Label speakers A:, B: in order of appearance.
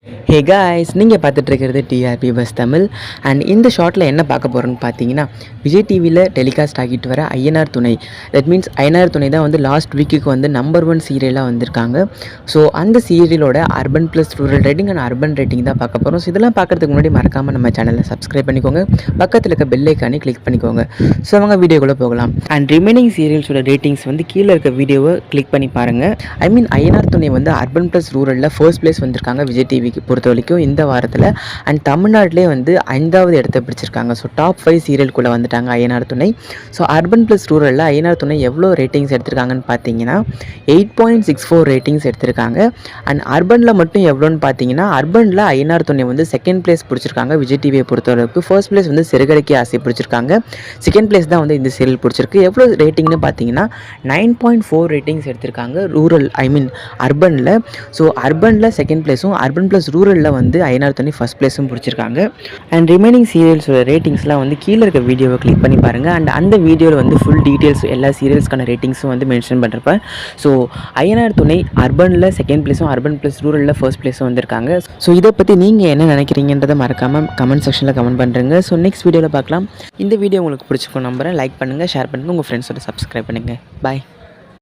A: Hey guys, நீங்கள் பார்த்துட்டு இருக்கிறது டிஆர்பி பஸ் தமிழ். அண்ட் இந்த ஷார்ட்டில் என்ன பார்க்க போகிறோன்னு பார்த்தீங்கன்னா, விஜய் டிவியில் டெலிகாஸ்ட் ஆகிட்டு வர ஐயனார் துணை. தட் மீன்ஸ் ஐயனார் துணை தான் வந்து லாஸ்ட் வீக்குக்கு வந்து நம்பர் 1 சீரியலாக வந்திருக்காங்க. ஸோ அந்த சீரியலோட urban plus rural rating and urban rating தான் பார்க்க போகிறோம். ஸோ இதெல்லாம் பார்க்குறதுக்கு முன்னாடி மறக்காமல் நம்ம சேனலை சப்ஸ்கிரைப் பண்ணிக்கோங்க, பக்கத்தில் இருக்க பெல் ஐக்கானே கிளிக் பண்ணிக்கோங்க. ஸோ அவங்க வீடியோக்குள்ளே போகலாம். அண்ட் ரிமைனிங் சீரியல்ஸோட ரேட்டிங்ஸ் வந்து கீழே இருக்க வீடியோவை கிளிக் பண்ணி பாருங்கள். ஐ மீன் ஐயனார் துணை வந்து அர்பன் ப்ளஸ் ரூரலில் ஃபர்ஸ்ட் பிளேஸ் வந்திருக்காங்க விஜய் டிவிக்கு பொறுத்த வரைக்கும் இந்த வாரத்தில். அண்ட் தமிழ்நாட்டிலே வந்து 5வது இடத்தை பிடிச்சிருக்காங்க. ஸோ டாப் 5 சீரியல்குள்ளே வந்துட்டாங்க ஐயனார் துணை. ஸோ அர்பன் ப்ளஸ் ரூரலில் ஐயனார் துணை எவ்வளோ ரேட்டிங்ஸ் எடுத்திருக்காங்கன்னு பார்த்தீங்கன்னா 8.64 ரேட்டிங்ஸ் எடுத்திருக்காங்க. அண்ட் அர்பனில் மட்டும் எவ்வளோன்னு பார்த்தீங்கன்னா, அர்பனில் ஐயனார் துணை வந்து செகண்ட் பிளேஸ் பிடிச்சிருக்காங்க விஜய் டிவியை பொறுத்தவரைக்கும். ஃபர்ஸ்ட் பிளேஸ் வந்து சிறுகதைக்கு ஆசை பிடிச்சிருக்காங்க. செகண்ட் பிளேஸ் தான் வந்து இந்த சீரியல் பிடிச்சிருக்கு. எவ்வளோ ரேட்டிங்னு பார்த்தீங்கன்னா 9.4 ரேட்டிங்ஸ் எடுத்திருக்காங்க ரூரல் ஐ மீன் அர்பனில். ஸோ அர்பனில் செகண்ட் பிளேஸும் அர்பன் ப்ளஸ் ரூரலில் வந்து ஐயனார் துணை ஃபஸ்ட் பிளேஸும் பிடிச்சிருக்காங்க. அண்ட் ரிமைனிங் சீரியல்ஸோட ரேட்டிங்ஸ்லாம் வந்து கீழே இருக்க வீடியோவை கிளிக் பண்ணி பாருங்கள். அண்ட் அந்த வீடியோவில் வந்து ஃபுல் டீட்டெயில்ஸ் எல்லா சீரியல்ஸ்க்கான ரேட்டிங்ஸும் வந்து மென்ஷன் பண்ணிருப்பேன். ஸோ ஐயனார் துணை அர்பனில் செகண்ட் பிளேஸும் அர்பன் ப்ளஸ் ரூரலில் ஃபர்ஸ்ட் பிளேஸும் வந்திருக்காங்க. ஸோ இதை பற்றி நீங்கள் என்ன நினைக்கிறீங்கன்றதை மறக்காமல் கமெண்ட் செக்ஷனில் கமெண்ட் பண்ணுறேங்க. ஸோ நெக்ஸ்ட் வீடியோவில் பார்க்கலாம். இந்த வீடியோ உங்களுக்கு பிடிச்சிருக்கும் நம்புறேன். லைக் பண்ணுங்கள், ஷேர் பண்ணுங்கள், உங்கள் ஃப்ரெண்ட்ஸோட சப்ஸ்கிரைப் பண்ணுங்கள். பாய்.